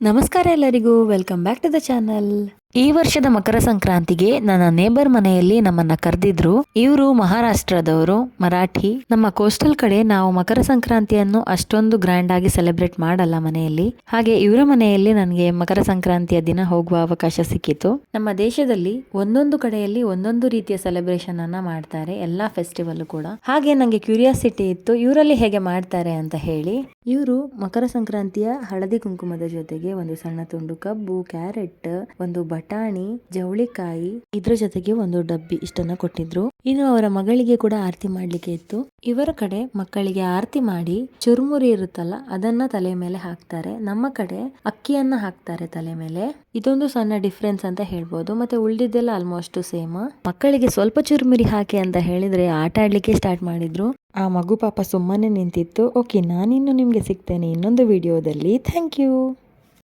ನಮಸ್ಕಾರ ಎಲ್ಲರಿಗೂ, welcome back to the channel. ಈ ವರ್ಷದ ಮಕರ ಸಂಕ್ರಾಂತಿಗೆ ನನ್ನ ನೇಬರ್ ಮನೆಯಲ್ಲಿ ನಮ್ಮನ್ನ ಕರೆದಿದ್ರು. ಇವರು ಮಹಾರಾಷ್ಟ್ರದವರು, ಮರಾಠಿ. ನಮ್ಮ ಕೋಸ್ಟಲ್ ಕಡೆ ನಾವು ಮಕರ ಸಂಕ್ರಾಂತಿಯನ್ನು ಅಷ್ಟೊಂದು ಗ್ರ್ಯಾಂಡ್ ಆಗಿ ಸೆಲೆಬ್ರೇಟ್ ಮಾಡಲ್ಲ ಮನೆಯಲ್ಲಿ. ಹಾಗೆ ಇವರ ಮನೆಯಲ್ಲಿ ನನಗೆ ಮಕರ ಸಂಕ್ರಾಂತಿಯ ದಿನ ಹೋಗುವ ಅವಕಾಶ ಸಿಕ್ಕಿತು. ನಮ್ಮ ದೇಶದಲ್ಲಿ ಒಂದೊಂದು ಕಡೆಯಲ್ಲಿ ಒಂದೊಂದು ರೀತಿಯ ಸೆಲೆಬ್ರೇಷನ್ ಅನ್ನ ಮಾಡ್ತಾರೆ, ಎಲ್ಲಾ ಫೆಸ್ಟಿವಲ್ ಕೂಡ. ಹಾಗೆ ನಂಗೆ ಕ್ಯೂರಿಯಾಸಿಟಿ ಇತ್ತು ಇವರಲ್ಲಿ ಹೇಗೆ ಮಾಡ್ತಾರೆ ಅಂತ ಹೇಳಿ. ಇವರು ಮಕರ ಸಂಕ್ರಾಂತಿಯ ಹಳದಿ ಕುಂಕುಮದ ಜೊತೆಗೆ ಒಂದು ಸಣ್ಣ ತುಂಡು ಕಬ್ಬು, ಕ್ಯಾರೆಟ್, ಒಂದು ಬಟಾಣಿ, ಜವಳಿಕಾಯಿ, ಇದ್ರ ಜೊತೆಗೆ ಒಂದು ಡಬ್ಬಿ ಇಷ್ಟನ್ನ ಕೊಟ್ಟಿದ್ರು. ಇನ್ನು ಅವರ ಮಗಳಿಗೆ ಕೂಡ ಆರತಿ ಮಾಡ್ಲಿಕ್ಕೆ ಇತ್ತು. ಇವರ ಕಡೆ ಮಕ್ಕಳಿಗೆ ಆರತಿ ಮಾಡಿ ಚುರುಮುರಿ ಇರುತ್ತಲ್ಲ ಅದನ್ನ ತಲೆ ಮೇಲೆ ಹಾಕ್ತಾರೆ. ನಮ್ಮ ಕಡೆ ಅಕ್ಕಿಯನ್ನ ಹಾಕ್ತಾರೆ ತಲೆ ಮೇಲೆ. ಇದೊಂದು ಸಣ್ಣ ಡಿಫ್ರೆನ್ಸ್ ಅಂತ ಹೇಳ್ಬೋದು. ಮತ್ತೆ ಉಳಿದಿದ್ದೆಲ್ಲ ಆಲ್ಮೋಸ್ಟ್ ಸೇಮ್. ಮಕ್ಕಳಿಗೆ ಸ್ವಲ್ಪ ಚುರುಮುರಿ ಹಾಕಿ ಅಂತ ಹೇಳಿದ್ರೆ ಆಟ ಆಡ್ಲಿಕ್ಕೆ ಸ್ಟಾರ್ಟ್ ಮಾಡಿದ್ರು. ಆ ಮಗು ಪಾಪ ಸುಮ್ಮನೆ ನಿಂತಿತ್ತು. ಓಕೆ, ನಾನಿನ್ನು ನಿಮ್ಗೆ ಸಿಗ್ತೇನೆ ಇನ್ನೊಂದು ವಿಡಿಯೋದಲ್ಲಿ. Thank you.